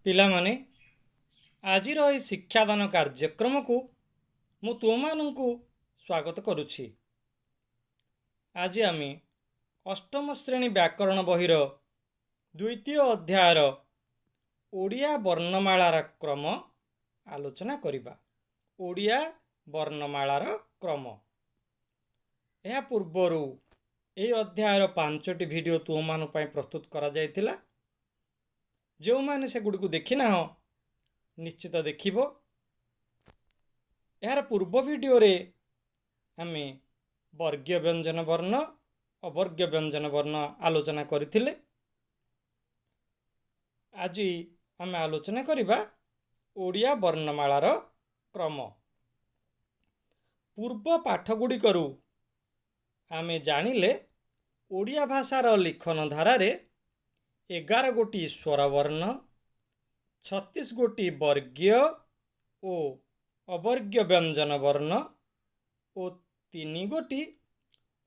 ପିଲାମାନେ ଆଜିର ଏହି ଶିକ୍ଷାଦାନ କାର୍ଯ୍ୟକ୍ରମକୁ ମୁଁ ତୁମମାନଙ୍କୁ ସ୍ୱାଗତ କରୁଛି। ଆଜି ଆମେ ଅଷ୍ଟମ ଶ୍ରେଣୀ ବ୍ୟାକରଣ ବହିର ଦ୍ୱିତୀୟ ଅଧ୍ୟାୟର ଓଡ଼ିଆ ବର୍ଣ୍ଣମାଳାର କ୍ରମ ଆଲୋଚନା କରିବା। ଓଡ଼ିଆ ବର୍ଣ୍ଣମାଳାର କ୍ରମ। ଏହା ପୂର୍ବରୁ ଏହି ଅଧ୍ୟାୟର 5ଟି ଭିଡ଼ିଓ ତୁମମାନଙ୍କ ପାଇଁ ପ୍ରସ୍ତୁତ କରାଯାଇଥିଲା। ଯେଉଁମାନେ ସେଗୁଡ଼ିକୁ ଦେଖିନାହଁ ନିଶ୍ଚିତ ଦେଖିବ। ଏହାର ପୂର୍ବ ଭିଡ଼ିଓରେ ଆମେ ବର୍ଗୀୟ ବ୍ୟଞ୍ଜନ ବର୍ଣ୍ଣ ଅବର୍ଗ୍ୟ ବ୍ୟଞ୍ଜନ ବର୍ଣ୍ଣ ଆଲୋଚନା କରିଥିଲେ। ଆଜି ଆମେ ଆଲୋଚନା କରିବା ଓଡ଼ିଆ ବର୍ଣ୍ଣମାଳାର କ୍ରମ। ପୂର୍ବ ପାଠଗୁଡ଼ିକରୁ ଆମେ ଜାଣିଲେ ଓଡ଼ିଆ ଭାଷାର ଲିଖନ ଧାରାରେ 11 ଗୋଟି ସ୍ୱରବର୍ଣ୍ଣ, 36 ଗୋଟି ବର୍ଗୀୟ ଓ ଅବର୍ଗ୍ୟ ବ୍ୟଞ୍ଜନ ବର୍ଣ୍ଣ ଓ 3 ଗୋଟି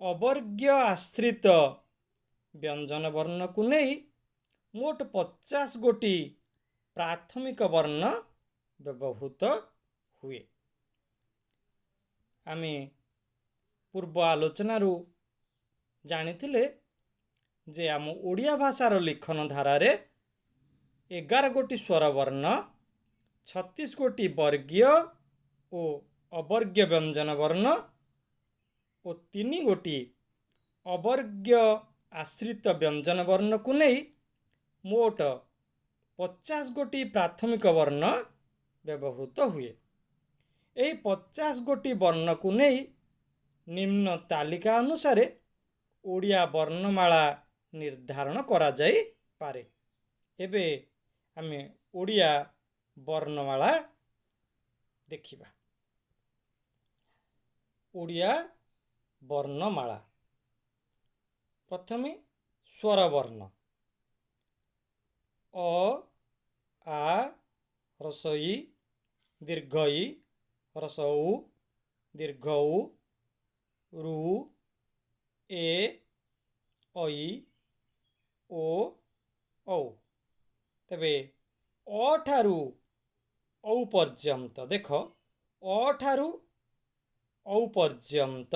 ଅବର୍ଗ୍ୟ ଆଶ୍ରିତ ବ୍ୟଞ୍ଜନ ବର୍ଣ୍ଣକୁ ନେଇ ମୋଟ 50 ଗୋଟି ପ୍ରାଥମିକ ବର୍ଣ୍ଣ ବ୍ୟବହୃତ ହୁଏ। ଆମେ ପୂର୍ବ ଆଲୋଚନାରୁ ଜାଣିଥିଲେ ଯେ ଆମ ଓଡ଼ିଆ ଭାଷାର ଲିଖନ ଧାରାରେ 11 ଗୋଟି ସ୍ୱରବର୍ଣ୍ଣ, 36 ଗୋଟି ବର୍ଗୀୟ ଓ ଅବର୍ଗ୍ୟ ବ୍ୟଞ୍ଜନ ବର୍ଣ୍ଣ ଓ 3 ଗୋଟି ଅବର୍ଗ୍ୟ ଆଶ୍ରିତ ବ୍ୟଞ୍ଜନ ବର୍ଣ୍ଣକୁ ନେଇ ମୋଟ 50 ଗୋଟି ପ୍ରାଥମିକ ବର୍ଣ୍ଣ ବ୍ୟବହୃତ ହୁଏ। ଏହି 50 ଗୋଟି ବର୍ଣ୍ଣକୁ ନେଇ ନିମ୍ନ ତାଲିକା ଅନୁସାରେ ଓଡ଼ିଆ ବର୍ଣ୍ଣମାଳା ନିର୍ଦ୍ଧାରଣ କରାଯାଇପାରେ। ଏବେ ଆମେ ଓଡ଼ିଆ ବର୍ଣ୍ଣମାଳା ଦେଖିବା। ଓଡ଼ିଆ ବର୍ଣ୍ଣମାଳା। ପ୍ରଥମେ ସ୍ୱରବର୍ଣ୍ଣ। ଅ, ଆ, ହ୍ରସ୍ୱ ଇ, ଦୀର୍ଘ ଇ, ହ୍ରସ୍ୱ ଉ, ଦୀର୍ଘ ଉ, ଋ, ଏ, ଐ, ଓ, ଔ। ତେବେ ଅ ଠାରୁ ଔ ପର୍ଯ୍ୟନ୍ତ ଦେଖ, ଅ ଠାରୁ ଔ ପର୍ଯ୍ୟନ୍ତ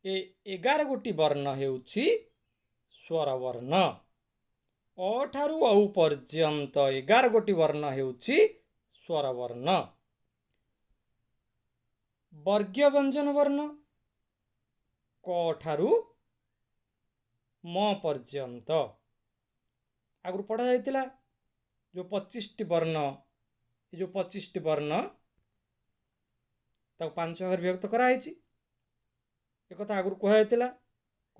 ଏ 11 ଗୋଟି ବର୍ଣ୍ଣ ହେଉଛି ସ୍ୱରବର୍ଣ୍ଣ। ଅ ଠାରୁ ଔ ପର୍ଯ୍ୟନ୍ତ 11 ଗୋଟି ବର୍ଣ୍ଣ ହେଉଛି ସ୍ୱରବର୍ଣ୍ଣ। ବର୍ଗୀୟ ବ୍ୟଞ୍ଜନ ବର୍ଣ୍ଣ। କ ଠାରୁ ମ ପର୍ଯ୍ୟନ୍ତ। ଆଗରୁ ପଢ଼ା ଯାଇଥିଲା ଯେଉଁ 25ଟି ବର୍ଣ୍ଣ, ଏ ଯେଉଁ 25ଟି ବର୍ଣ୍ଣ ତାକୁ 5 ଭାଗରେ ବିଭକ୍ତ କରାଯାଇଛି। ଏକଥା ଆଗରୁ କୁହାଯାଇଥିଲା।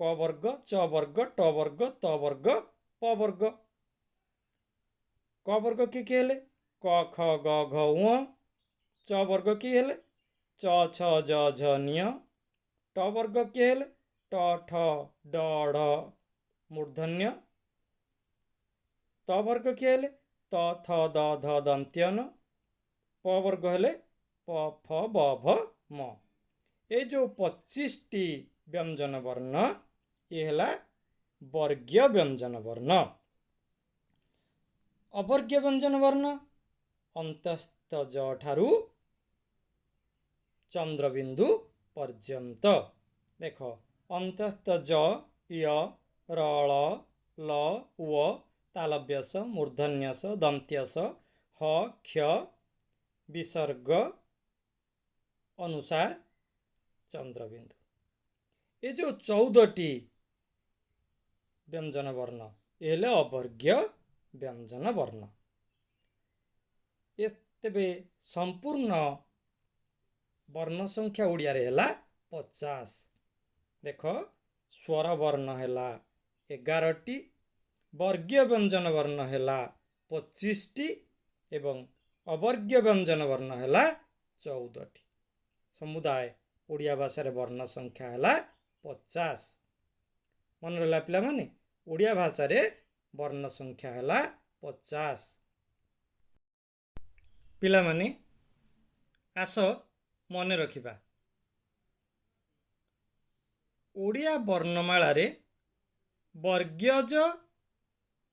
କ ବର୍ଗ, ଚ ବର୍ଗ, ଟ ବର୍ଗ, ତ ବର୍ଗ, ପ ବର୍ଗ। କ ବର୍ଗ କିଏ କିଏ ହେଲେ? କ, ଖ, ଗ, ଘ, ଙ। ଚ ବର୍ଗ କିଏ ହେଲେ? ଚ, ଛ, ଜ, ଝ, ଞ। ଟ ବର୍ଗ କିଏ ହେଲେ? ଟ, ଠ, ଡ, ଢ, ମୂର୍ଧନ୍ୟ। ତ ବର୍ଗ କିଏ ହେଲେ? ତ, ଥ, ଦ, ଧ, ଦନ୍ତ୍ୟ ନ। ପ ବର୍ଗ ହେଲେ ପ, ଫ, ବ, ଭ, ମ। ଏ ଯେଉଁ 25ଟି ବ୍ୟଞ୍ଜନ ବର୍ଣ୍ଣ ଇଏ ହେଲା ବର୍ଗୀୟ ବ୍ୟଞ୍ଜନ ବର୍ଣ୍ଣ। ଅବର୍ଗ୍ୟ ବ୍ୟଞ୍ଜନ ବର୍ଣ୍ଣ। ଅନ୍ତସ୍ଥ ଜ ଠାରୁ ଚନ୍ଦ୍ରବିନ୍ଦୁ ପର୍ଯ୍ୟନ୍ତ। ଦେଖ, ଅନ୍ତସ୍ଥ ଜ, ୟ, ରଳ, ଲ, ୱ, ତାଲବ୍ୟ ଶ, ମୂର୍ଧନ୍ୟ ଷ, ଦନ୍ତ୍ୟ ସ, ହ, କ୍ଷ, ବିସର୍ଗ ଅନୁସାର ଚନ୍ଦ୍ରବିନ୍ଦୁ। ଏ ଯେଉଁ 14ଟି ବ୍ୟଞ୍ଜନ ବର୍ଣ୍ଣ ଏ ହେଲେ ଅବର୍ଗ୍ୟ ବ୍ୟଞ୍ଜନ ବର୍ଣ୍ଣ। ତେବେ ସମ୍ପୂର୍ଣ୍ଣ ବର୍ଣ୍ଣ ସଂଖ୍ୟା ଓଡ଼ିଆରେ ହେଲା 50। ଦେଖ, ସ୍ୱରବର୍ଣ୍ଣ ହେଲା 11ଟି, ବର୍ଗୀୟ ବ୍ୟଞ୍ଜନ ବର୍ଣ୍ଣ ହେଲା 25ଟି ଏବଂ ଅବର୍ଗ୍ୟ ବ୍ୟଞ୍ଜନ ବର୍ଣ୍ଣ ହେଲା 14ଟି। ସମୁଦାୟ ଓଡ଼ିଆ ଭାଷାରେ ବର୍ଣ୍ଣ ସଂଖ୍ୟା ହେଲା 50। ମନେ ରହିଲା ପିଲାମାନେ? ଓଡ଼ିଆ ଭାଷାରେ ବର୍ଣ୍ଣ ସଂଖ୍ୟା ହେଲା 50। ପିଲାମାନେ ଆସ ମନେ ରଖିବା। ଓଡ଼ିଆ ବର୍ଣ୍ଣମାଳାରେ ବର୍ଗୀୟ ଜ,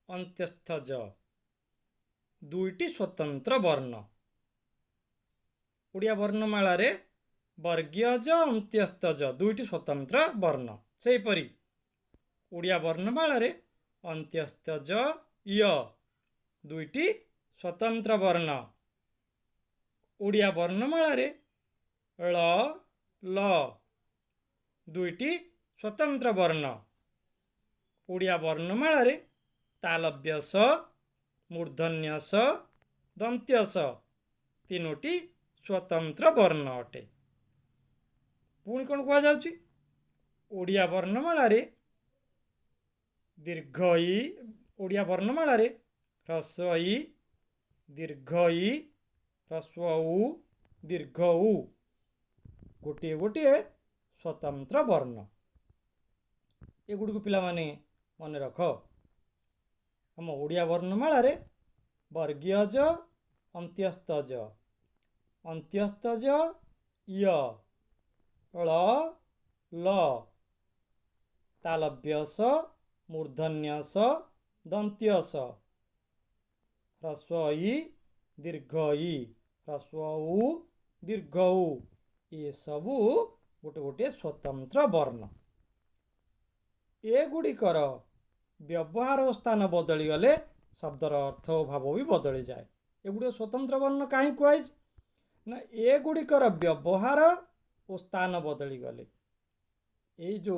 ଅନ୍ତସ୍ଥ ଜ, दुईटी स्वतंत्र वर्ण। ओडिया वर्णमाला रे वर्गीय ज अंत्यस्थ ज दुईटी स्वतंत्र वर्ण। सेहीपरि ओडिया वर्णमाला रे अंत्यस्थ ज य दुईटी स्वतंत्र वर्ण। ओडिया वर्णमाला रे ळ ल दुईटी स्वतंत्र वर्ण। ओडिया वर्णमाला रे तालव्य स मूर्धन्य स दंत्य स तीनोटी स्वतंत्र वर्ण अटे। पुणी कौन कह जाउची ओडिया वर्णमाला रे दीर्घ ई ओडिया वर्णमाला रे ह्रस्व ई दीर्घ ई ह्रस्व उ दीर्घ उ गोटे गोटे स्वतंत्र वर्ण। एगुड़ी को पिला माने मन रख। हम ओडिया वर्णमाला रे वर्गीय ज अंत्यस्थ ज अंत्यस्थ ज य ळ ल तालव्य स मूर्धन्य स दंत्य स ह्रस्व ई दीर्घ ई ह्रस्व उ दीर्घ उ ये सबू गोटे गोटे स्वतंत्र वर्ण। एगुड़िकर व्यवहार और स्थान बदली गले शब्दर अर्थ और भाव भी बदली जाए। एगुड़ स्वतंत्र वर्ण कहीं कहुई ना एगुड़िकर व्यवहार और स्थान बदली गले ये जो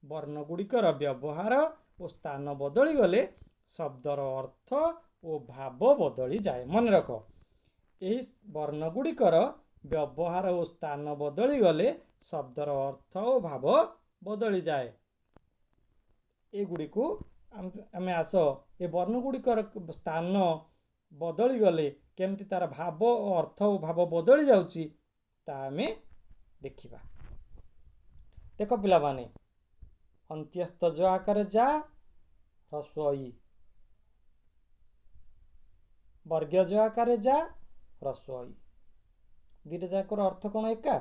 वर्ण गुड़िकर व्यवहार और स्थान बदली गले शब्दर अर्थ और भाव बदली जाए। मन रख यही वर्ण गुड़िकर व्यवहार और स्थान बदली गले शब्दर अर्थ और भाव बदली जाए। एगुड़ी को आम आस ए वर्ण गुड़िकर स्थान बदली गले केमती तार भाव अर्थ और भाव बदली जाउची ता आमे देखिबा। देख पिला माने अंत्यस्थ ज आकार जा ह्रस्व ई वर्गीय ज आकार जा ह्रस्व ई दुईटा जाकर अर्थ कौन एका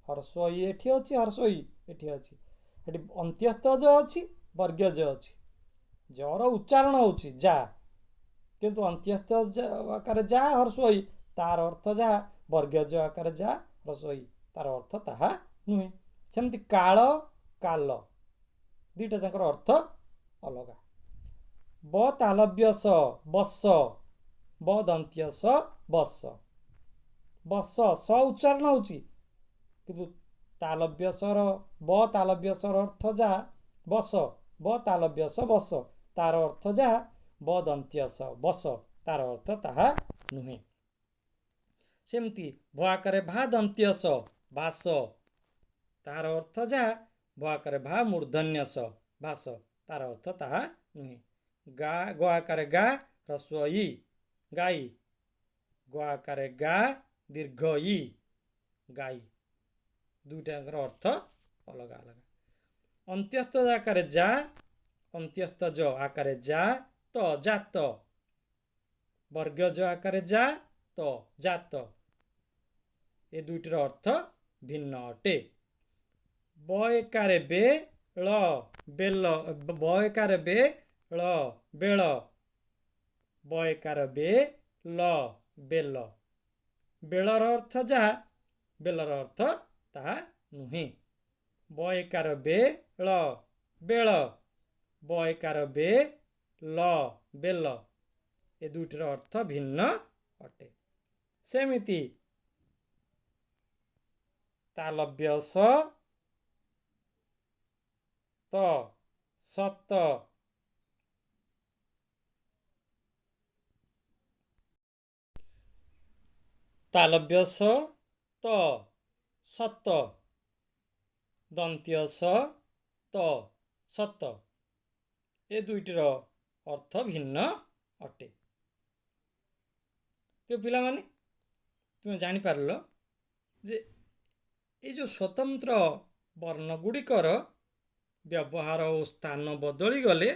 ह्रस्व ई एठी अछि ह्रस्व ई एठी अछि एठी अंत्यस्थ ज अछि वर्गीय ज अछि जर उच्चारण होछि जा किंतु अंत्यस्थ आकार जा ह्रस्व ई तार अर्थ जा वर्गीय ज आकार जा ह्रस्व ई तार अर्थ ताहा नुहे। सेमती काल काल दुईटा जाकर अर्थ अलग। ब तालव्य स बस ब दंत्य स बस बस स उच्चारण होछि किंतु तालव्य सर ब तालव्य सर अर्थ जा बस ब तालव्य स बस तार अर्थ जा ब दंत्य स बस तार अर्थ ताहा नुहे। सेमती भ आकारे भा दंत्य स बास तार अर्थ जा भ आकारे भा मूर्धन्य स भास तार अर्थ ताहा नुहे। गा ग आकारे गा ह्रस्व ई गाई ग आकारे गा दीर्घ ई गाई दुईटाकर अर्थ अलग अलग। अंत्यस्थ आकारे जा अंत्यस्थ ज आकारे जा तो जात वर्गीय ज आकारे जा तो जात ए दुईटर अर्थ भिन्न अटे। ब एकारे बे ळ बेल ब एकारे बे ळ बेल ब एकार बे ल बेल बेलर अर्थ जा बेलर अर्थ ताहा नुहे। ब एकार बे ळ बेल ब एकार बे ल बेल ए दुईटर अर्थ भिन्न अटे। सेमिति तालव्य स त सत तालव्य स त सत दंत्य स त सत ए दुईटर अर्थ भिन्न अटे। तो पिला माने तुम जानी पारलो जे ये जो स्वतंत्र वर्ण गुड़िकर व्यवहार और स्थान बदली गले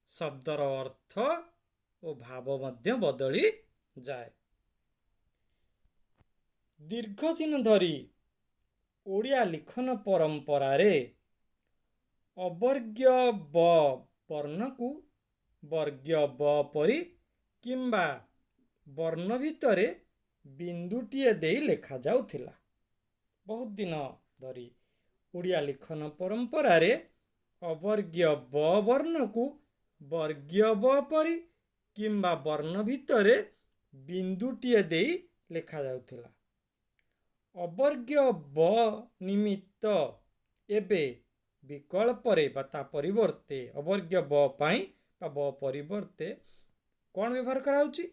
शब्दर अर्थ और भाव मध्य बदली जाए। दीर्घ दिन धरी ओडिया लिखन परंपरा रे अवर्ग्य ब वर्ण को वर्ग्य ब परी କିମ୍ବା ବର୍ଣ୍ଣ ଭିତରେ ବିନ୍ଦୁଟିଏ ଦେଇ ଲେଖାଯାଉଥିଲା। ବହୁତ ଦିନ ଧରି ଓଡ଼ିଆ ଲିଖନ ପରମ୍ପରାରେ ଅବର୍ଗୀୟ ବ ବର୍ଣ୍ଣକୁ ବର୍ଗୀୟ ବ ପରି କିମ୍ବା ବର୍ଣ୍ଣ ଭିତରେ ବିନ୍ଦୁଟିଏ ଦେଇ ଲେଖାଯାଉଥିଲା। ଅବର୍ଗୀୟ ବ ନିମିତ୍ତ ଏବେ ବିକଳ୍ପରେ ବା ତା ପରିବର୍ତ୍ତେ ଅବର୍ଗୀୟ ବ ପାଇଁ ବା ବ ପରିବର୍ତ୍ତେ କ'ଣ ବ୍ୟବହାର କରାଯାଉଛି?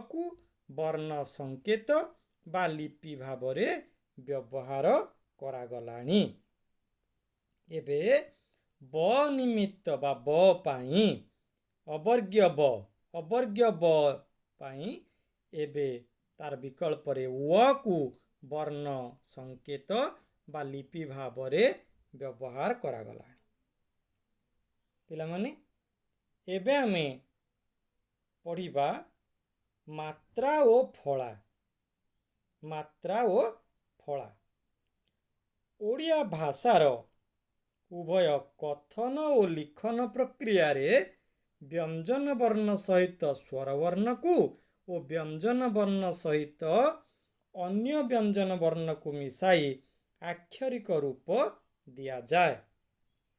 କୁ ବର୍ଣ୍ଣ ସଂକେତ ବା ଲିପି ଭାବରେ ବ୍ୟବହାର କରାଗଲାଣି। ଏବେ ବ ନିମିତ୍ତ ବା ବ ପାଇଁ ଅବର୍ଗୀୟ ବ ପାଇଁ ଏବେ ତାର ବିକଳ୍ପରେ କୁ ବର୍ଣ୍ଣ ସଂକେତ ବା ଲିପି ଭାବରେ ବ୍ୟବହାର କରାଗଲାଣି। ପିଲାମାନେ, ଏବେ ଆମେ ପଢ଼ିବା ମାତ୍ରା ଓ ଫଳା। ଓଡ଼ିଆ ଭାଷାର ଉଭୟ କଥନ ଓ ଲିଖନ ପ୍ରକ୍ରିୟାରେ ବ୍ୟଞ୍ଜନ ବର୍ଣ୍ଣ ସହିତ ସ୍ୱର ବର୍ଣ୍ଣକୁ ଓ ବ୍ୟଞ୍ଜନ ବର୍ଣ୍ଣ ସହିତ ଅନ୍ୟ ବ୍ୟଞ୍ଜନ ବର୍ଣ୍ଣକୁ ମିଶାଇ ଆକ୍ଷରିକ ରୂପ ଦିଆଯାଏ।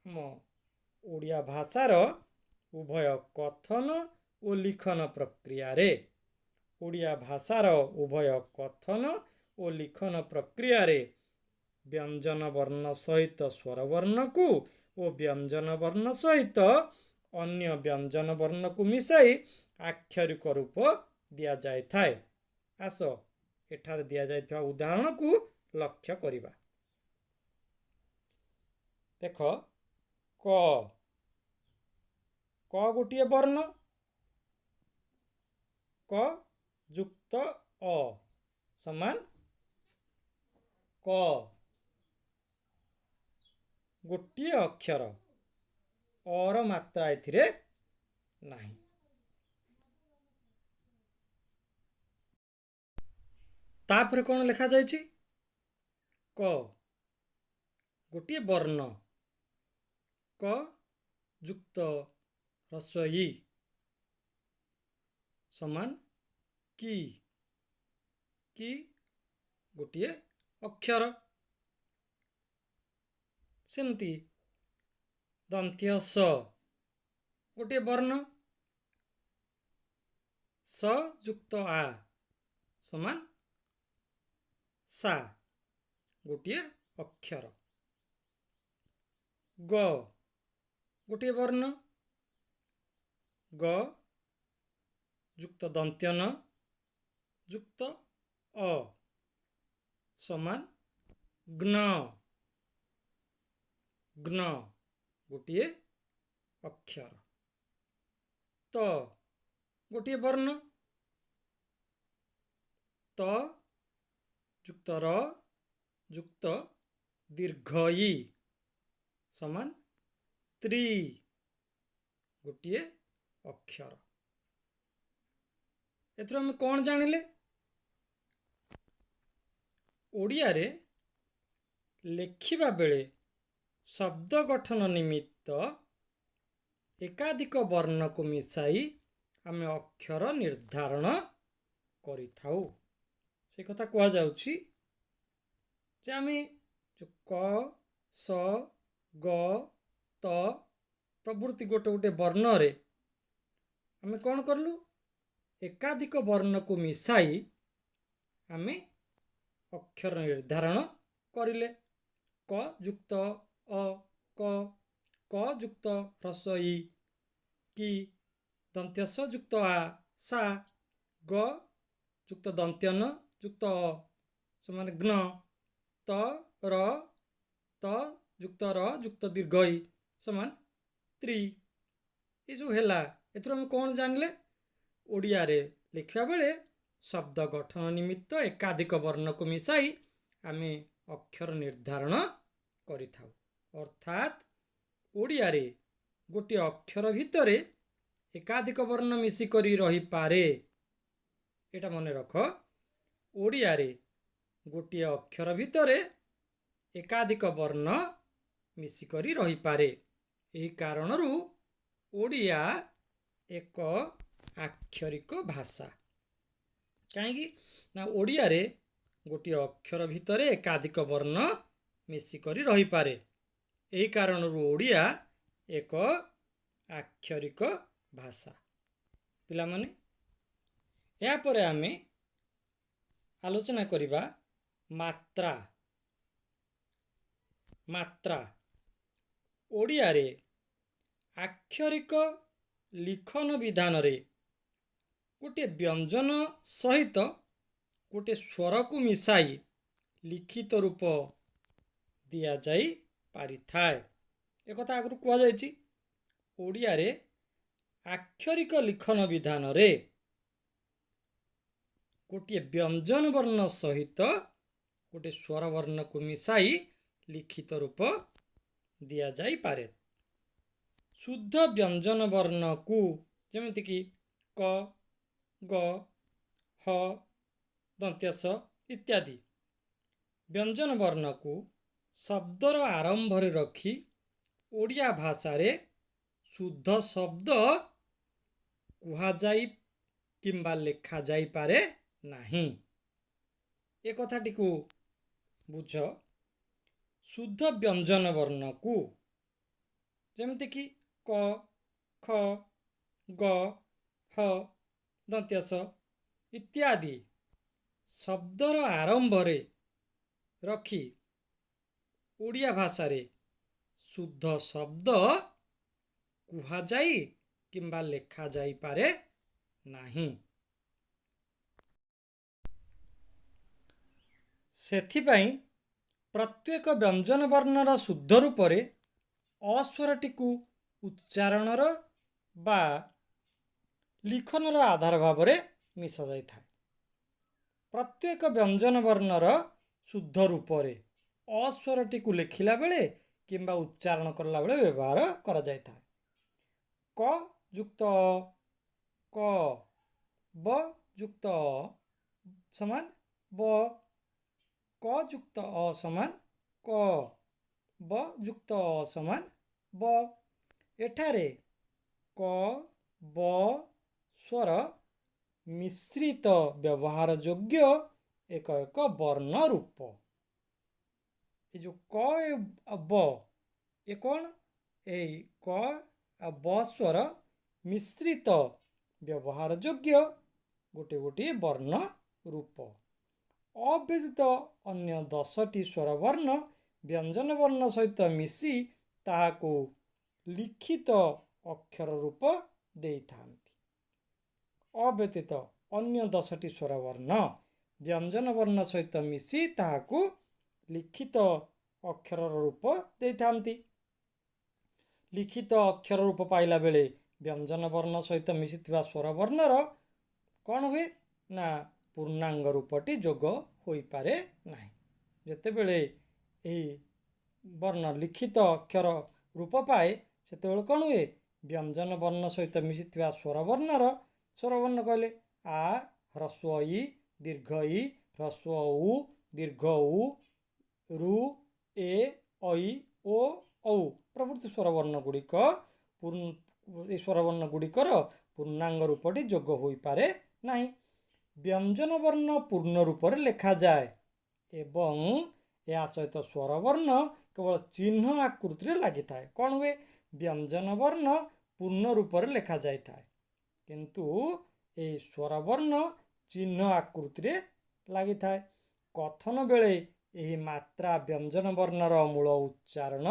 ଆମ ଓଡ଼ିଆ ଭାଷାର ଉଭୟ କଥନ ଓ ଲିଖନ ପ୍ରକ୍ରିୟାରେ ବ୍ୟଞ୍ଜନ ବର୍ଣ୍ଣ ସହିତ ସ୍ୱର ବର୍ଣ୍ଣକୁ ଓ ବ୍ୟଞ୍ଜନ ବର୍ଣ୍ଣ ସହିତ ଅନ୍ୟ ବ୍ୟଞ୍ଜନ ବର୍ଣ୍ଣକୁ ମିଶାଇ ଆକ୍ଷରିକ ରୂପ ଦିଆଯାଇଥାଏ। ଆସ ଏଠାରେ ଦିଆଯାଇଥିବା ଉଦାହରଣକୁ ଲକ୍ଷ୍ୟ କରିବା। ଦେଖ, କ ଗୋଟିଏ ବର୍ଣ୍ଣ। କ ଯୁକ୍ତ ଅ ସମାନ କ। ଗୋଟିଏ ଅକ୍ଷର, ଅର ମାତ୍ରା ଏଥିରେ ନାହିଁ। ତାପରେ କ'ଣ ଲେଖାଯାଇଛି? କ ଗୋଟିଏ ବର୍ଣ୍ଣ। କ ଯୁକ୍ତ ହ୍ରସ୍ୱ ଇ ସମାନ କି। ଗୋଟିଏ ଅକ୍ଷର। ସେମିତି ଦନ୍ତ୍ୟ ସ ଗୋଟିଏ ବର୍ଣ୍ଣ। ସ ଯୁକ୍ତ ଆ ସମାନ ସା ଗୋଟିଏ ଅକ୍ଷର। ଗ ଗୋଟିଏ ବର୍ଣ୍ଣ। ଗ ଯୁକ୍ତ ଦନ୍ତ୍ୟ ନ ଯୁକ୍ତ ଅ ସମାନ ଗ୍ନ ଗୋଟିଏ ଅକ୍ଷର। ତ ଗୋଟିଏ ବର୍ଣ୍ଣ। ତ ଯୁକ୍ତ ର ଯୁକ୍ତ ଦୀର୍ଘ ଇ ସମାନ ତ୍ରି ଗୋଟିଏ ଅକ୍ଷର। ଏଥିରୁ ଆମେ କ'ଣ ଜାଣିଲେ? ଓଡ଼ିଆରେ ଲେଖିବା ବେଳେ ଶବ୍ଦ ଗଠନ ନିମିତ୍ତ ଏକାଧିକ ବର୍ଣ୍ଣକୁ ମିଶାଇ ଆମେ ଅକ୍ଷର ନିର୍ଦ୍ଧାରଣ କରିଥାଉ। ସେ କଥା କୁହାଯାଉଛି ଯେ ଆମେ କ, ସ, ଗ, ତ ପ୍ରଭୃତି ଗୋଟେ ବର୍ଣ୍ଣରେ ଆମେ କ'ଣ କଲୁ? ଏକାଧିକ ବର୍ଣ୍ଣକୁ ମିଶାଇ ଆମେ ଅକ୍ଷର ନିର୍ଦ୍ଧାରଣ କରିଲେ। କ ଯୁକ୍ତ ଅ କ ଯୁକ୍ତ ହ୍ରସ୍ୱ ଇ କି। ଦନ୍ତ୍ୟ ସ ଯୁକ୍ତ ଆ ସା। ଗ ଯୁକ୍ତ ଦନ୍ତ୍ୟ ନ ଯୁକ୍ତ ଅ ସମାନ ଗ୍ନ। ତ ଯୁକ୍ତ ର ଯୁକ୍ତ ଦୀର୍ଘ ଇ ସମାନ ତ୍ରି। ଏସବୁ ହେଲା। ଏଥିରୁ ଆମେ କ'ଣ ଜାଣିଲେ? ଓଡ଼ିଆରେ ଲେଖିବା ବେଳେ ଶବ୍ଦ ଗଠନ ନିମିତ୍ତ ଏକାଧିକ ବର୍ଣ୍ଣକୁ ମିଶାଇ ଆମେ ଅକ୍ଷର ନିର୍ଦ୍ଧାରଣ କରିଥାଉ। ଅର୍ଥାତ୍ ଓଡ଼ିଆରେ ଗୋଟିଏ ଅକ୍ଷର ଭିତରେ ଏକାଧିକ ବର୍ଣ୍ଣ ମିଶିକରି ରହିପାରେ। ଏଇଟା ମନେ ରଖ। ଓଡ଼ିଆରେ ଗୋଟିଏ ଅକ୍ଷର ଭିତରେ ଏକାଧିକ ବର୍ଣ୍ଣ ମିଶିକରି ରହିପାରେ। ଏହି କାରଣରୁ ଓଡ଼ିଆ ଏକ ଆକ୍ଷରିକ ଭାଷା। କାହିଁକି ନା ଓଡ଼ିଆରେ ଗୋଟିଏ ଅକ୍ଷର ଭିତରେ ଏକାଧିକ ବର୍ଣ୍ଣ ମିଶିକରି ରହିପାରେ। ଏହି କାରଣରୁ ଓଡ଼ିଆ ଏକ ଆକ୍ଷରିକ ଭାଷା। ପିଲାମାନେ, ଏହାପରେ ଆମେ ଆଲୋଚନା କରିବା ମାତ୍ରା। ମାତ୍ରା ଓଡ଼ିଆରେ ଆକ୍ଷରିକ ଲିଖନ ବିଧାନରେ ଗୋଟିଏ ବ୍ୟଞ୍ଜନ ସହିତ ଗୋଟିଏ ସ୍ୱରକୁ ମିଶାଇ ଲିଖିତ ରୂପ ଦିଆଯାଇ ପାରିଥାଏ। ଏକଥା ଆଗରୁ କୁହାଯାଇଛି। ଓଡ଼ିଆରେ ଆକ୍ଷରିକ ଲିଖନ ବିଧାନରେ ଗୋଟିଏ ବ୍ୟଞ୍ଜନ ବର୍ଣ୍ଣ ସହିତ ଗୋଟିଏ ସ୍ୱର ବର୍ଣ୍ଣକୁ ମିଶାଇ ଲିଖିତ ରୂପ ଦିଆଯାଇପାରେ। ଶୁଦ୍ଧ ବ୍ୟଞ୍ଜନ ବର୍ଣ୍ଣକୁ ଯେମିତିକି କ, ଗ, ହ, ଦନ୍ତ୍ୟାସ ଇତ୍ୟାଦି ବ୍ୟଞ୍ଜନ ବର୍ଣ୍ଣକୁ ଶବ୍ଦର ଆରମ୍ଭରେ ରଖି ଓଡ଼ିଆ ଭାଷାରେ ଶୁଦ୍ଧ ଶବ୍ଦ କୁହାଯାଇ କିମ୍ବା ଲେଖାଯାଇପାରେ ନାହିଁ। ଏ କଥାଟିକୁ ବୁଝ। ଶୁଦ୍ଧ ବ୍ୟଞ୍ଜନ ବର୍ଣ୍ଣକୁ ଯେମିତିକି କ, ଖ, ଗ, ହ, ଦନ୍ତ୍ୟାସ ଇତ୍ୟାଦି ଶବ୍ଦର ଆରମ୍ଭରେ ରଖି ଓଡ଼ିଆ ଭାଷାରେ ଶୁଦ୍ଧ ଶବ୍ଦ କୁହାଯାଇ କିମ୍ବା ଲେଖାଯାଇପାରେ ନାହିଁ। ସେଥିପାଇଁ ପ୍ରତ୍ୟେକ ବ୍ୟଞ୍ଜନ ବର୍ଣ୍ଣର ଶୁଦ୍ଧ ରୂପରେ ଅସ୍ୱରଟିକୁ ଉଚ୍ଚାରଣର ବା ଲିଖନର ଆଧାର ଭାବରେ ମିଶାଯାଇଥାଏ। ପ୍ରତ୍ୟେକ ବ୍ୟଞ୍ଜନ ବର୍ଣ୍ଣର ଶୁଦ୍ଧ ରୂପରେ ଅସ୍ୱରଟିକୁ ଲେଖିଲା ବେଳେ କିମ୍ବା ଉଚ୍ଚାରଣ କଲା ବେଳେ ବ୍ୟବହାର କରାଯାଇଥାଏ। କ ଯୁକ୍ତ କ, ବ ଯୁକ୍ତ ସମାନ ବ, କ ଯୁକ୍ତ ଅ ସମାନ କ, ବ ଯୁକ୍ତ ଅ ସମାନ ବ। ଏଠାରେ କ, ବ ସ୍ୱର ମିଶ୍ରିତ ବ୍ୟବହାର ଯୋଗ୍ୟ ଏକ ଏକ ବର୍ଣ୍ଣ ରୂପ। ଏ ଯେଉଁ କ ଆଉ ବ ଏ କ'ଣ? ଏଇ କ ଆଉ ବ ସ୍ୱର ମିଶ୍ରିତ ବ୍ୟବହାର ଯୋଗ୍ୟ ଗୋଟିଏ ଗୋଟିଏ ବର୍ଣ୍ଣ ରୂପ। ଅବ୍ୟତୀତ ଅନ୍ୟ 10ଟି ସ୍ୱର ବର୍ଣ୍ଣ ବ୍ୟଞ୍ଜନ ବର୍ଣ୍ଣ ସହିତ ମିଶି ତାହାକୁ ଲିଖିତ ଅକ୍ଷର ରୂପ ଦେଇଥାନ୍ତି। ଅବ୍ୟତୀତ ଅନ୍ୟ 10ଟି ସ୍ୱର ବର୍ଣ୍ଣ ବ୍ୟଞ୍ଜନ ବର୍ଣ୍ଣ ସହିତ ମିଶି ତାହାକୁ ଲିଖିତ ଅକ୍ଷରର ରୂପ ଦେଇଥାନ୍ତି। ଲିଖିତ ଅକ୍ଷର ରୂପ ପାଇଲା ବେଳେ ବ୍ୟଞ୍ଜନ ବର୍ଣ୍ଣ ସହିତ ମିଶିଥିବା ସ୍ୱର ବର୍ଣ୍ଣର କ'ଣ ହୁଏ ନା ପୂର୍ଣ୍ଣାଙ୍ଗ ରୂପଟି ଯୋଗ ହୋଇପାରେ ନାହିଁ। ଯେତେବେଳେ ଏହି ବର୍ଣ୍ଣ ଲିଖିତ ଅକ୍ଷର ରୂପ ପାଏ ସେତେବେଳେ କ'ଣ ହୁଏ? ବ୍ୟଞ୍ଜନ ବର୍ଣ୍ଣ ସହିତ ମିଶିଥିବା ସ୍ୱର ବର୍ଣ୍ଣର ସ୍ୱର ବର୍ଣ୍ଣ କହିଲେ ଆ, ହ୍ରସ୍ୱ ଇ, ଦୀର୍ଘ ଇ, ହ୍ରସ୍ୱ ଉ, ଦୀର୍ଘ ଉ, ରୁ, ଏ, ଐ, ଓ, ଔ ପ୍ରଭୃତି ସ୍ୱରବର୍ଣ୍ଣ ଗୁଡ଼ିକ ଏହି ସ୍ୱରବର୍ଣ୍ଣ ଗୁଡ଼ିକର ପୂର୍ଣ୍ଣାଙ୍ଗ ରୂପଟି ଯୋଗ ହୋଇପାରେ ନାହିଁ। ବ୍ୟଞ୍ଜନ ବର୍ଣ୍ଣ ପୂର୍ଣ୍ଣ ରୂପରେ ଲେଖାଯାଏ ଏବଂ ଏହା ସହିତ ସ୍ୱରବର୍ଣ୍ଣ କେବଳ ଚିହ୍ନ ଆକୃତିରେ ଲାଗିଥାଏ। କ'ଣ ହୁଏ? ବ୍ୟଞ୍ଜନ ବର୍ଣ୍ଣ ପୂର୍ଣ୍ଣ ରୂପରେ ଲେଖାଯାଇଥାଏ କିନ୍ତୁ ଏହି ସ୍ୱରବର୍ଣ୍ଣ ଚିହ୍ନ ଆକୃତିରେ ଲାଗିଥାଏ। କଥନ ବେଳେ ଏହି ମାତ୍ରା ବ୍ୟଞ୍ଜନ ବର୍ଣ୍ଣର ମୂଳ ଉଚ୍ଚାରଣ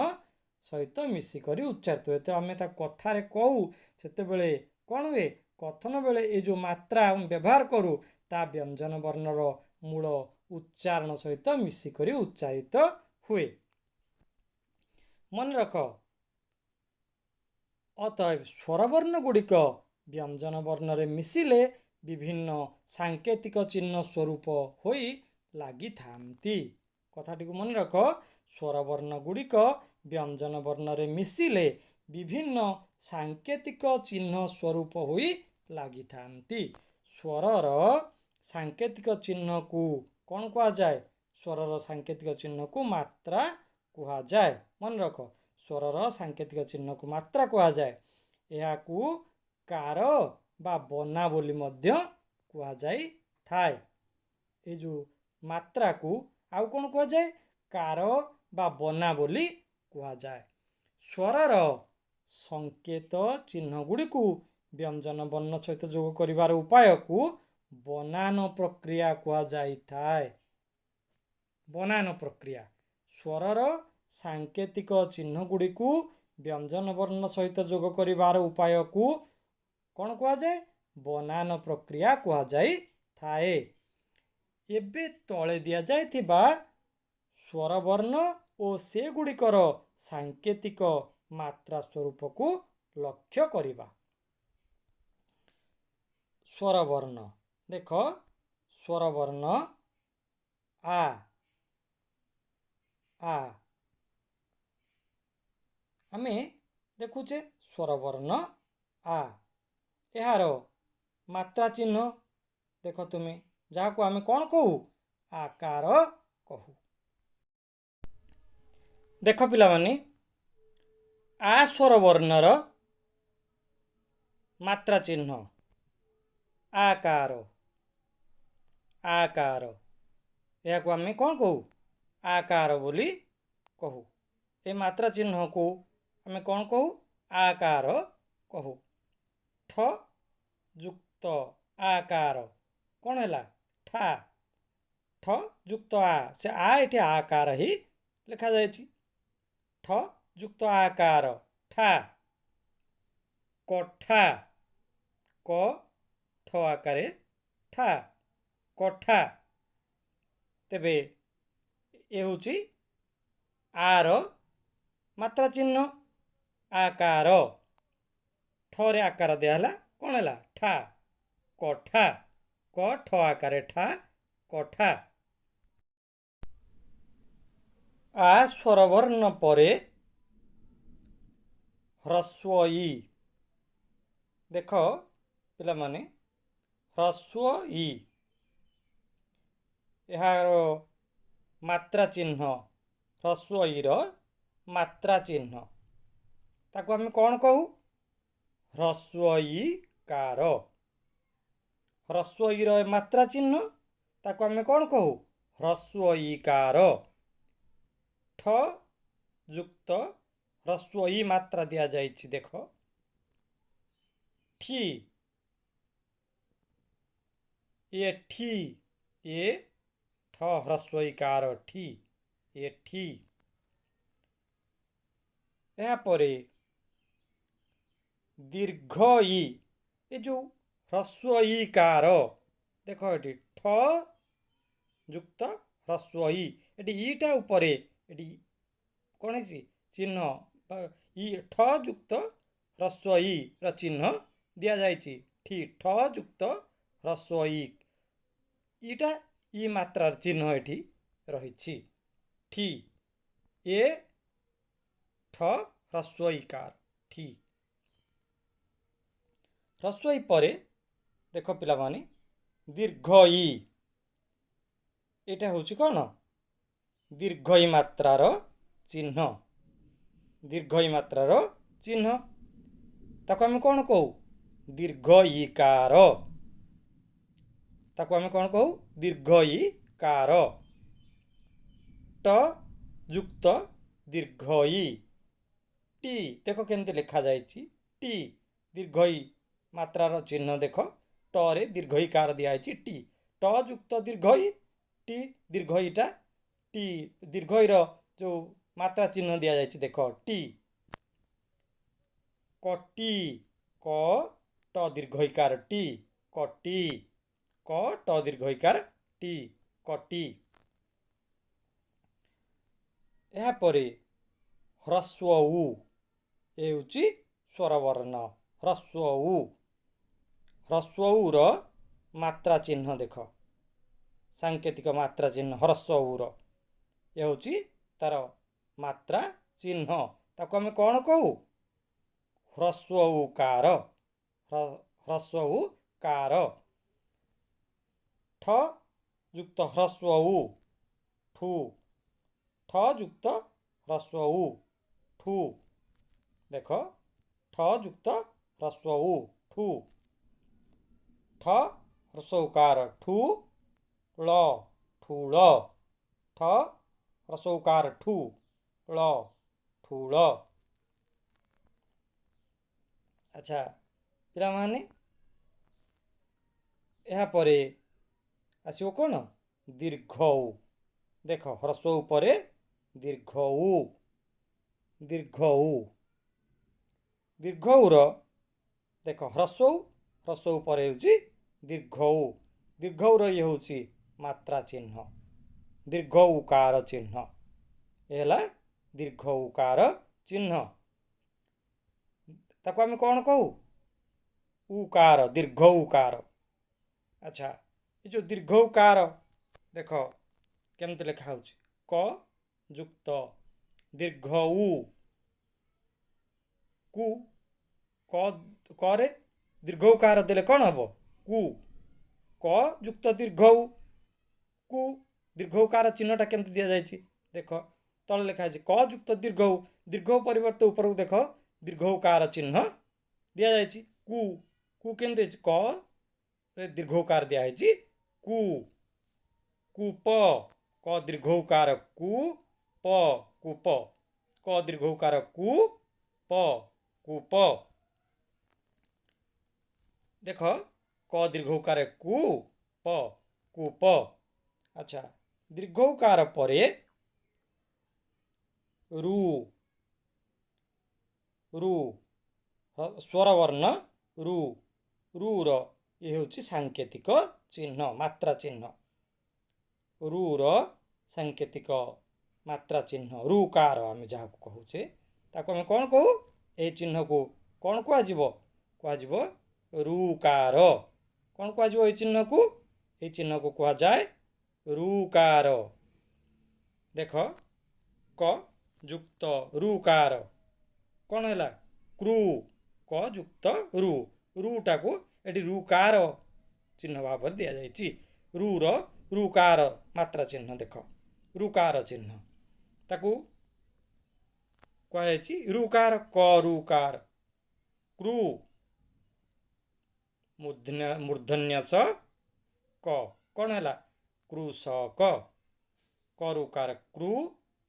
ସହିତ ମିଶିକରି ଉଚ୍ଚାରିତ ହୁଏ। ଯେତେବେଳେ ଆମେ ତାକୁ କଥାରେ କହୁ ସେତେବେଳେ କ'ଣ ହୁଏ? କଥନ ବେଳେ ଏ ଯେଉଁ ମାତ୍ରା ବ୍ୟବହାର କରୁ ତା ବ୍ୟଞ୍ଜନ ବର୍ଣ୍ଣର ମୂଳ ଉଚ୍ଚାରଣ ସହିତ ମିଶିକରି ଉଚ୍ଚାରିତ ହୁଏ। ମନେ ରଖ, ଅତଏବ ସ୍ୱରବର୍ଣ୍ଣ ଗୁଡ଼ିକ ବ୍ୟଞ୍ଜନ ବର୍ଣ୍ଣରେ ମିଶିଲେ ବିଭିନ୍ନ ସାଙ୍କେତିକ ଚିହ୍ନ ସ୍ୱରୂପ ହୋଇ ଲାଗିଥାନ୍ତି। କଥାଟିକୁ ମନେ ରଖ, ସ୍ୱରବର୍ଣ୍ଣ ଗୁଡ଼ିକ ବ୍ୟଞ୍ଜନ ବର୍ଣ୍ଣରେ ମିଶିଲେ ବିଭିନ୍ନ ସାଙ୍କେତିକ ଚିହ୍ନ ସ୍ୱରୂପ ହୋଇ ଲାଗିଥାନ୍ତି। ସ୍ୱରର ସାଙ୍କେତିକ ଚିହ୍ନକୁ କ'ଣ କୁହାଯାଏ? ସ୍ୱରର ସାଙ୍କେତିକ ଚିହ୍ନକୁ ମାତ୍ରା କୁହାଯାଏ। ମନେ ରଖ, ସ୍ୱରର ସାଙ୍କେତିକ ଚିହ୍ନକୁ ମାତ୍ରା କୁହାଯାଏ। ଏହାକୁ କାର ବା ବନା ବୋଲି ମଧ୍ୟ କୁହାଯାଇଥାଏ। ଏ ଯେଉଁ ମାତ୍ରାକୁ ଆଉ କ'ଣ କୁହାଯାଏ? କାର ବା ବନା ବୋଲି କୁହାଯାଏ। ସ୍ୱରର ସଂକେତ ଚିହ୍ନ ଗୁଡ଼ିକୁ ବ୍ୟଞ୍ଜନ ବର୍ଣ୍ଣ ସହିତ ଯୋଗ କରିବାର ଉପାୟକୁ ବନାନ ପ୍ରକ୍ରିୟା କୁହାଯାଇଥାଏ। ବନାନ ପ୍ରକ୍ରିୟା। ସ୍ୱରର ସାଙ୍କେତିକ ଚିହ୍ନ ଗୁଡ଼ିକୁ ବ୍ୟଞ୍ଜନ ବର୍ଣ୍ଣ ସହିତ ଯୋଗ କରିବାର ଉପାୟକୁ କ'ଣ କୁହାଯାଏ? ବନାନ ପ୍ରକ୍ରିୟା କୁହାଯାଇଥାଏ। ଏବେ ତଳେ ଦିଆଯାଇଥିବା ସ୍ୱରବର୍ଣ୍ଣ ଓ ସେଗୁଡ଼ିକର ସାଙ୍କେତିକ ମାତ୍ରା ସ୍ୱରୂପକୁ ଲକ୍ଷ୍ୟ କରିବା। ସ୍ୱରବର୍ଣ୍ଣ ଦେଖ, ସ୍ୱରବର୍ଣ୍ଣ ଆ ଆ ଆମେ ଦେଖୁଛେ ସ୍ୱରବର୍ଣ୍ଣ ଆ, ଏହାର ମାତ୍ରା ଚିହ୍ନ ଦେଖ ତୁମେ, ଯାହାକୁ ଆମେ କ'ଣ କହୁ? ଆକାର କହୁ। ଦେଖ ପିଲାମାନେ, ଆ ସ୍ୱରବର୍ଣ୍ଣର ମାତ୍ରା ଚିହ୍ନ ଆକାର। ଆକାର, ଏହାକୁ ଆମେ କ'ଣ କହୁ? ଆକାର ବୋଲି କହୁ। ଏ ମାତ୍ରା ଚିହ୍ନକୁ ଆମେ କ'ଣ କହୁ? ଆକାର କହୁ। ଠ ଯୁକ୍ତ ଆକାର କ'ଣ ହେଲା? ଠା। ଠ ଯୁକ୍ତ ଆ, ସେ ଆ ଏଠି ଆକାର ହିଁ ଲେଖାଯାଇଛି। ଠ ଯୁକ୍ତ ଆକାର ଠା। କଠା, କ ଠ ଆକାରେ ଠା, କଠା। ତେବେ ଏ ହେଉଛି ଆର ମାତ୍ରା ଚିହ୍ନ ଆକାର। ଠରେ ଆକାର ଦିଆହେଲା, କ'ଣ ହେଲା? ଠା, କଠା। କ ଠ ଆକାରେ ଠା, କଠା। ଆ ସ୍ୱରବର୍ଣ୍ଣ ପରେ ହ୍ରସ୍ୱ ଇ। ଦେଖ ପିଲାମାନେ, ହ୍ରସ୍ୱ ଇ, ଏହାର ମାତ୍ରା ଚିହ୍ନ, ହ୍ରସ୍ୱ ଇର ମାତ୍ରା ଚିହ୍ନ, ତାକୁ ଆମେ କ'ଣ କହୁ? ହ୍ରସ୍ୱ ଇ କାର। ହ୍ରସ୍ୱ ଇର ମାତ୍ରା ଚିହ୍ନ, ତାକୁ ଆମେ କ'ଣ କହୁ? ହ୍ରସ୍ୱ ଇ କାର। ଠ ଯୁକ୍ତ ହ୍ରସ୍ୱ ଇ ମାତ୍ରା ଦିଆଯାଇଛି, ଦେଖ। ଠି, ଏ ଠି, ଏ ଠ ହ୍ରସ୍ୱ ଇ କାର ଠି, ଏ ଠି। ଏହାପରେ ଦୀର୍ଘ ଇ, ଏ ଯେଉଁ ହ୍ରସ୍ୱ ଇ କାର, ଦେଖ ଏଠି ଠ ଯୁକ୍ତ ହ୍ରସ୍ୱ ଇ, ଏଠି ଇଟା ଉପରେ ଏଠି କ'ଣ ହେଇଛି? ଚିହ୍ନ ଇ, ଠ ଯୁକ୍ତ ହ୍ରସ୍ୱ ଇ ର ଚିହ୍ନ ଦିଆଯାଇଛି। ଠି, ଠ ଯୁକ୍ତ ହ୍ରସ୍ୱ ଇ, ଇଟା ଇ ମାତ୍ରାର ଚିହ୍ନ ଏଠି ରହିଛି। ଠି, ଏ ଠ ହ୍ରସ୍ୱ ଇ କାର ଠି। ହ୍ରସ୍ୱ ଇ ପରେ ଦେଖ ପିଲାମାନେ, ଦୀର୍ଘ ଇ, ଏଇଟା ହେଉଛି କ'ଣ? ଦୀର୍ଘ ଇ ମାତ୍ରାର ଚିହ୍ନ। ଦୀର୍ଘ ଇ ମାତ୍ରାର ଚିହ୍ନ, ତାକୁ ଆମେ କ'ଣ କହୁ? ଦୀର୍ଘ ଇ କାର। ତାକୁ ଆମେ କ'ଣ କହୁ? ଦୀର୍ଘ ଇ କାର। ଟ ଯୁକ୍ତ ଦୀର୍ଘ ଇ, ଟି, ଦେଖ କେମିତି ଲେଖାଯାଇଛି। ଟି, ଦୀର୍ଘ ଇ ମାତ୍ରାର ଚିହ୍ନ ଦେଖ। ଟରେ ଦୀର୍ଘ ଇ କାର ଦିଆଯାଇଛି ଟି। ଟ ଯୁକ୍ତ ଦୀର୍ଘ ଇ, ଟି, ଦୀର୍ଘ ଇଟା ଟି, ଦୀର୍ଘ ଇର ଯେଉଁ ମାତ୍ରା ଚିହ୍ନ ଦିଆଯାଇଛି ଦେଖ, ଟି। କଟି, କ ଟ ଦୀର୍ଘ ଇ କାର ଟି, କଟି। କ ଟ ଦୀର୍ଘ ଇ କାର ଟି, କଟି। ଏହାପରେ ହ୍ରସ୍ୱ ଉ, ଏ ହେଉଛି ସ୍ୱରବର୍ଣ୍ଣ ହ୍ରସ୍ୱ ଉ। ହ୍ରସ୍ୱ ଉର ମାତ୍ରା ଚିହ୍ନ ଦେଖ, ସାଙ୍କେତିକ ମାତ୍ରା ଚିହ୍ନ ହ୍ରସ୍ୱ ଉର, ଏ ହେଉଛି ତାର ମାତ୍ରା ଚିହ୍ନ। ତାକୁ ଆମେ କ'ଣ କହୁ? ହ୍ରସ୍ୱ ଉ କାର। ହ୍ରସ୍ୱ ଉ କାର। ଠ ଯୁକ୍ତ ହ୍ରସ୍ୱ ଉ, ଠୁ। ଠ ଯୁକ୍ତ ହ୍ରସ୍ୱ ଉ, ଠୁ। ଦେଖ, ଠ ଯୁକ୍ତ ହ୍ରସ୍ୱ ଉ, ଠୁ। ठू ठ ह्रस्व उकार ठू ळ ठूळ ठ ह्रस्व उकार ठू ଳ ठूଳ। अच्छा पिलामाने यापर आसो कौन दीर्घ ऊ देख ह्रस्व उपरे दीर्घ ऊ दीर्घ ऊ दीर्घ ऊर देख ह्रस्व उपरे हूँ दीर्घ ऊ दीर्घ ऊर ये हूँ मात्रा चिन्ह दीर्घ उकार चिन्ह ये दीर्घ उकार चिन्ह ताको आम कौन कहू उकार दीर्घ उकार। अच्छा ये जो दीर्घ उकार देख केमती लिखा हो क जुक्त दीर्घ ऊ कु करे दीर्घ उकार देले कौन हम कु क जुक्त दीर्घ ऊ कु दीर्घ उकार चिन्हटा केमती दि जाए देख तले लिखा क जुक्त दीर्घ ऊ दीर्घ परिवर्ते ऊपर देख दीर्घ उकार चिन्ह दि जाए कु केमती क दीर्घ उकार दिखाई कु कूप क दीर्घ उकार कु प कूप क दीर्घ उकार कु प कूप देख क दीर्घ उकार कु प कूप। अच्छा दीर्घ उकार परे रु रु स्वर वर्ण रु रूर ये हूँ सांकेतिक चिन्ह मात्रा चिन्ह रूर सांकेतिक मात्रा चिन्ह रुकार आम जहाँ को कहुचे ताको आम कौन कहू ये चिन्ह को कौन कह रुकार कौन कह चिन्ह को ये चिन्ह को कह जाए रुकार देख क जुक्त रुकार कौन है क्रू क जुक्त रु रुटा को ये रुकार चिन्ह भाव दि जाए रूर रुकार मात्रा चिन्ह देख रुकार चिन्ह ताकू कहुची रुकार क रुकार क्रू मूर्धन्य स क कौन है कृषक करुकार क्रू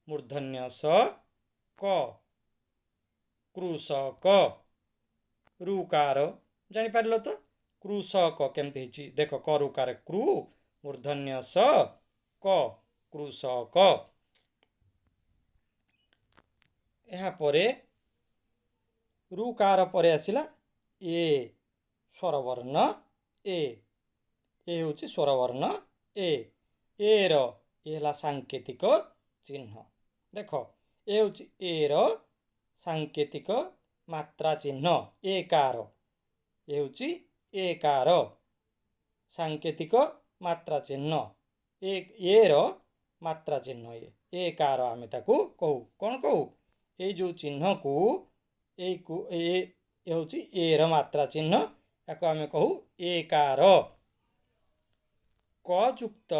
मूर्धन्य स क कृषक रुकार जापर तो कृषक केमती देख करुकार क्रू मूर्धन्य स क कृषक यापर रुकार पर आसला ए स्वरवर्ण ए हूँ स्वरवर्ण एर ये सांकेतिक चिन्ह देख ए हूँ एर सांकेतिक मात्रा चिन्ह एकार ये हूँ एकार सांकेतिक मात्रा चिन्ह एर मात्रा चिन्ह ये एकार आम ताकू कहू कौन कहू ये जो चिन्ह को ये हूँ एर मात्रा चिन्ह या आम कहू एकार क जुक्त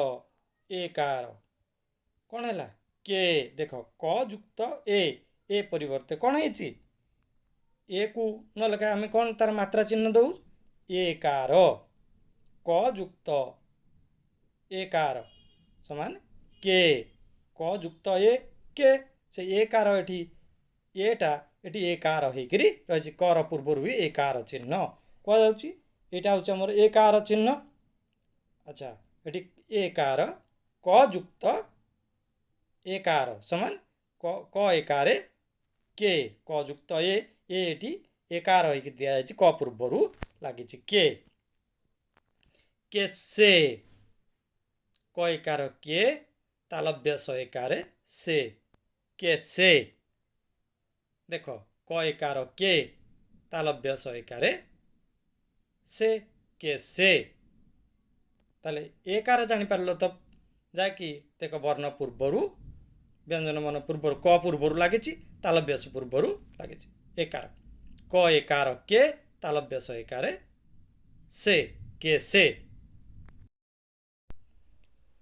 एकार कौन है के देख क जुक्त ए परिवर्ते कौन है ए को न लगा आम कौन तार मात्रा चिन्ह दऊ एकार क जुक्त एकार समान के क जुक्त ए के से एकार एठी एटा एटी एकार होकर रही कर पूर्वर भी एकार चिन्ह कहुच्छी यहाँ हूँ आमर एकार चिन्ह। अच्छा ये एकार क जुक्त एकार समान क एकार के क जुक्त एटी एकार होकर दि जाए क पूर्वर लगी के से क एकार के तालव्य स एकार से देख क एकार के तालव्य स एकार से ताले एकार जापर तो जाकि देख वर्ण पूर्वर व्यंजन मन पूर्वर क पूर्वर लगी तालव्य स पूर्वर लगी एकार क एकार के तालव्य स एकार से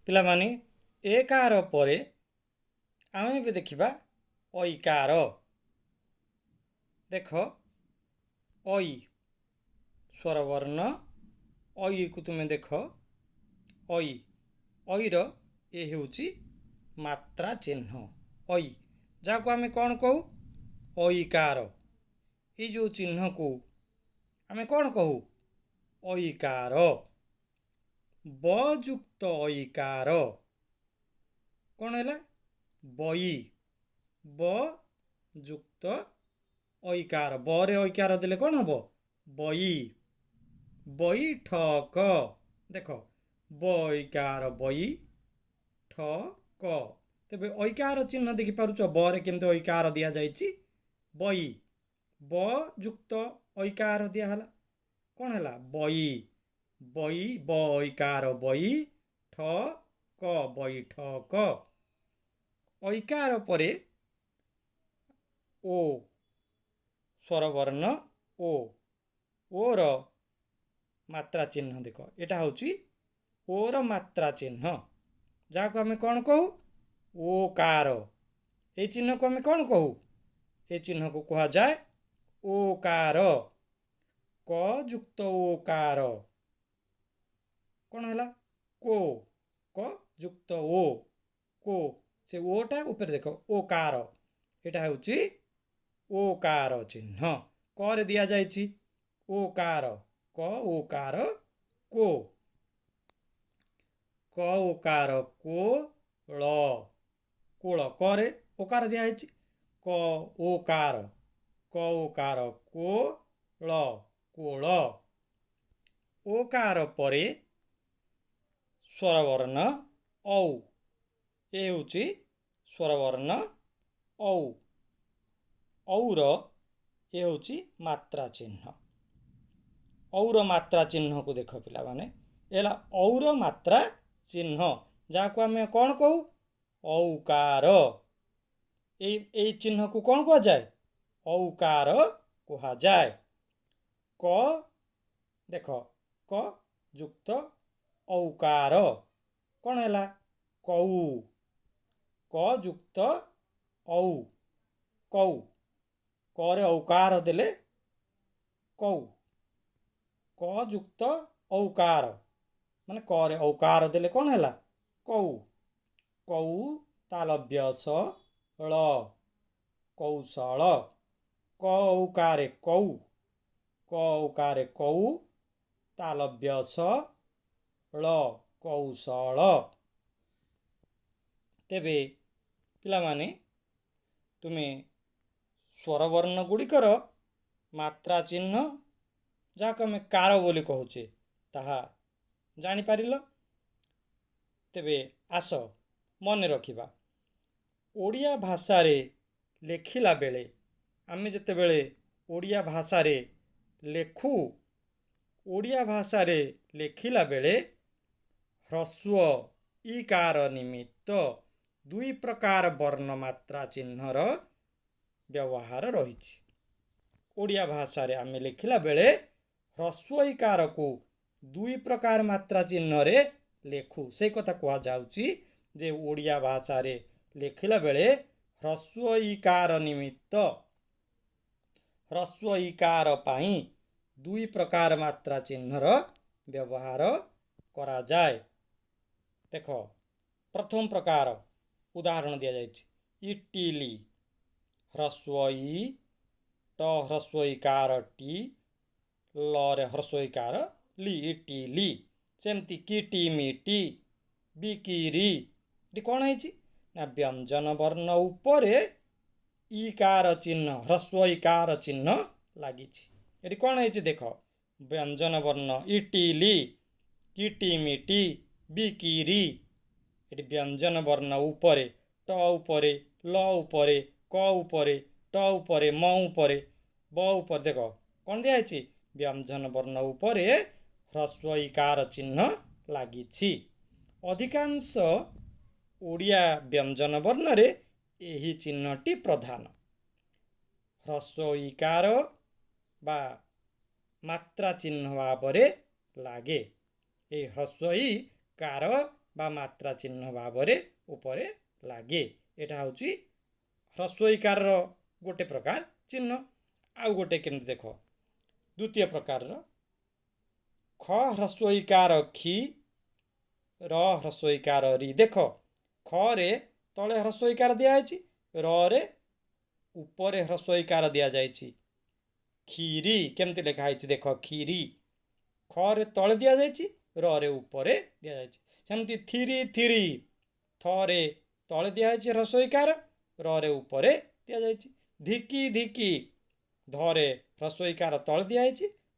पिला माने एकार पर आम भी देखा ऐकार देख ऐ स्वरवर्ण ऐ को तुम देख ऐ ऐर ये ହେଉଛି मात्रा चिन्ह ऐ जहाँ आम कौन कहू ऐकार ये जो चिन्ह को आम कौन कहू ऐकार ब युक्त ऐकार कौन है बई ब युक्त ऐकार बरे ऐकार देले कौन हम बई बैठक देख बैकार बई ठक तेरे ऐकार चिन्ह देखिपुच बरे केमती ऐकार दि जाइए बई ब युक्त ऐकार दिहला कौन है बई बई ब ऐकार बई ठक बैठक ऐकार परे ओ स्वरवर्ण ओर मात्रा चिन्ह देख यहाँ हूँ ओर मात्रा चिन्ह जहाँ को आम कौन कहू ओकार ये चिन्ह को आम कौन कहू ये चिन्ह को कह जाए ओकार क युक्त ओकार कौन है को क युक्त ओ को से ओटा ऊपर देख ओकार यहाँ हूँ ओकार चिन्ह क दि जाइए ओकार क ओकार को क ओकार को ळ कोल करे ओकार दिखाई क ओकार को ळ कोल ओकार परे स्वरवर्ण औ ये हूँ स्वरवर्ण औ और ये हूँ मात्रा चिन्ह और मात्रा चिन्ह को देख पिला माने एला और मात्रा चिन्ह जहाँ को आम कौन कहू औकार ए चिन्ह को कौन कह जाए औकार कह जाए क देख क युक्त औकार कौन है कौ क युक्त औ कौ करे औकार देले कौ क युक्त औकार माने करे औकार देले कौन है कौ कौ तालव्य स ळ कौशल क औकारे कौ क औकारे कौ तालव्य स ळ कौशल तेबे पिला माने तुम्हें स्वरवर्ण गुड़िकर मात्रा चिन्ह जहाँ को आम कार बोली कहूचे ताहा जानिपार तेबे आस मन रखिबा ओडिया भाषा रे लेखिला बेले आमे जते बेले ओडिया भाषा रे लेखु ओडिया भाषा रे लेखिला बेले ह्रस्व ईकार निमित्त दुई प्रकार वर्ण मात्रा चिन्हर व्यवहार रही ओडिया भाषा रे आमे लिखिला बेले ह्रस्व ईकार को दुई प्रकार मात्रा चिन्ह रे लेखु से कथा कह जाउची जे ओडिया भाषा रे लिखिला बेले ह्रस्व ईकार निमित्त ह्रस्व ईकार पाई दुई प्रकार मात्रा चिन्हर व्यवहार करा जाए देख प्रथम प्रकार उदाहरण दि जाइए इटिली ह्रस्व ई ट ह्रस्व ईकार टी ल रे ह्रस्व ईकार ली इटिली सेमती किटिमिटी बिकिरी ये कौन है ना व्यंजन वर्ण उपरे ईकार चिन्ह ह्रस्व ईकार चिन्ह लगी ये कौन है देख व्यंजन वर्ण इटिली किटिमिटी बिकिरी ये व्यंजन वर्ण उपरे ट उपरे ल उपरे क उपरे ट उपरे म उपरे ब उपरे देख कौन दिखाई व्यंजन वर्ण उपरे ह्रस्व ईकार चिन्ह लगी अधिकांश ओडिया व्यंजन वर्ण रे यही चिन्हटी प्रधान ह्रस्व ईकार बा मात्रा चिन्ह भाव लागे ये ह्रस्व ईकार बा मात्रा चिन्ह भाव उपरे लागे यहाँ हूँ ह्रस्व ईकार गोटे प्रकार चिन्ह आउ गोटे केमती देख द्वितीय प्रकार ख ह्रस्व इकार खी र ह्रस्व इकार री देख ख रे तले ह्रस्व इकार दिया र रे ऊपर ह्रस्व इकार दिया जाइछि खीरी केमती लिखा है देख खीरी ख रे तले दिया जाइछि र रे ऊपर दिया जाइछि सेमती थिरी थिरी थ रे तले दिया है ह्रस्व इकार र रे ऊपर दिया जाइछि धिकी धिकी ध रे ह्रस्व इकार तले दिया है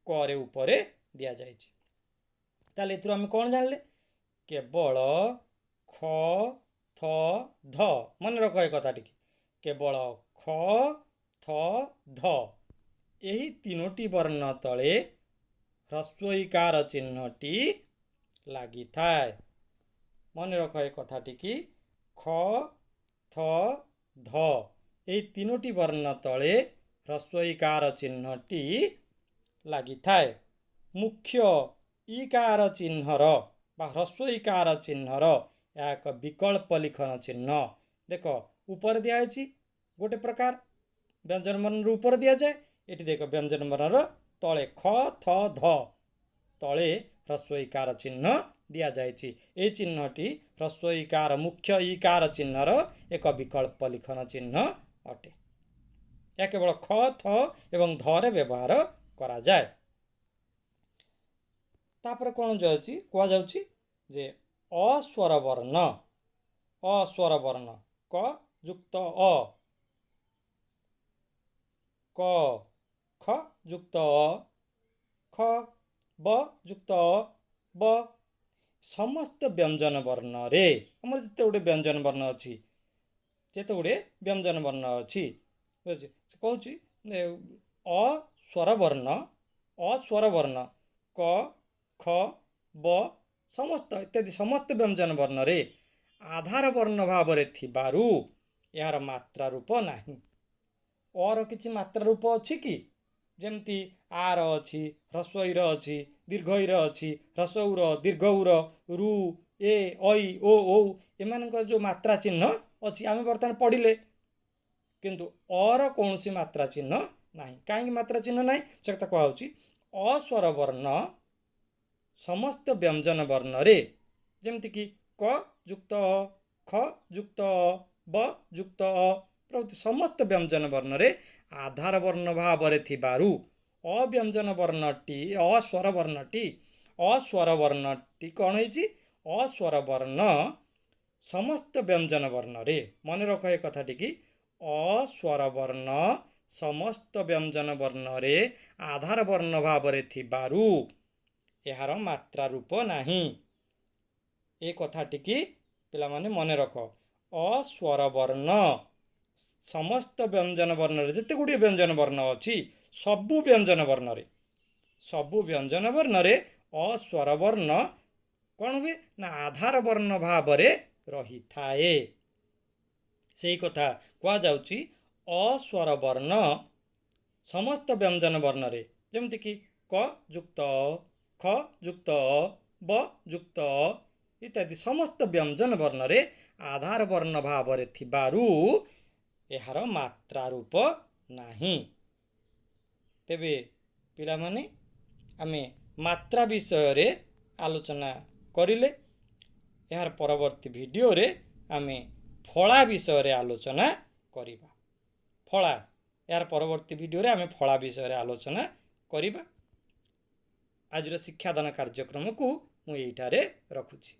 क रे ऊपर दिया जाइछि ताले एथुर हम कोन जानले केवल ख थ ध मन रख ए कथा टिके केवल ख थ ध एही तीनोटी वर्ण तले ह्रस्व इकार चिन्हटी लागि थाए मन रख ए कथा टिकी ख थ ध एही तीनोटी वर्ण तले ह्रस्व इकार चिन्हटी लागि थाए मुख्य इकार चिन्हर बा ह्रस्व इकार चिन्हर एक विकल्प लिखन चिन्ह देख ऊपर दिया गोटे प्रकार व्यंजन वर्ण ऊपर दिया जाए ये देख व्यंजन वर्ण तले ख थ ध तले ह्रस्व इकार चिन्ह दिया जाइछि ए चिन्हटी ह्रस्व इकार मुख्य इकार चिन्हर एक विकल्प लिखन चिन्ह अटे या केवल ख थ एवं ध रे व्यवहार करा जाए तापर कौन जाउछि कुआ जाउछि जे अस्वर वर्ण क युक्त अ क ख युक्त अ ख ब युक्त अ ब समस्त व्यंजन वर्ण रे हमर जते गुडे व्यंजन वर्ण अछि जते गुडे व्यंजन वर्ण अछि कहूछि अस्वर वर्ण क ख ब समस्त इत्यादि समस्त व्यंजन वर्ण रे आधार वर्ण भाव रे थिबारु यार मात्रा रूप नाही और किछि मात्रा रूप अछि कि जेमती आर अछि ह्रस्व इ अछि दीर्घ इ अछि ह्रस्व उ दीर्घ उ रु ए ऐ ओ एमान जो मात्रा चिन्ह अछि आमे वर्तमान पढिले किंतु और कौनसी मात्रा चिन्ह नाही काहे मात्रा चिन्ह नाही से कथा कहू छी अस्वर वर्ण समस्त व्यंजन वर्ण रे जेमती कि क युक्त ख युक्त ब युक्त प्रभृति समस्त व्यंजन वर्ण रे आधार वर्ण भाव रे थिबारु अव्यंजन वर्णटी अस्वर वर्णटी कौन है अस्वर वर्ण समस्त व्यंजन वर्ण रे मन रख ए कथाटी कि अस्वर वर्ण समस्त व्यंजन वर्ण रे आधार वर्ण भाव रे थिबारु यार मात्रा रूप नाही ए कथाटी कि पिला माने मन रख अस्वर वर्ण समस्त व्यंजन वर्ण रे जते गुडी व्यंजन वर्ण अछि सबु व्यंजन वर्ण रे अस्वर वर्ण कौन हुए ना आधार वर्ण भाव रे रही थाए सेही कथा कुआ जाउची अस्वर वर्ण समस्त व्यंजन वर्ण रे जेमति कि क युक्त ख युक्त ब युक्त इत्यादि समस्त व्यंजन वर्ण रे आधार वर्ण भाव रे थिबारु एहार मात्रा रूप नाही तेबे पिला माने आमे मात्रा विषय रे आलोचना करिले यार परवर्ती वीडियो रे आमे फला विषय रे आलोचना करिबा फला यार परवर्ती वीडियो रे आमे फला विषय रे आलोचना करिबा आज शिक्षादान कार्यक्रम को मु एठारे रखुछि।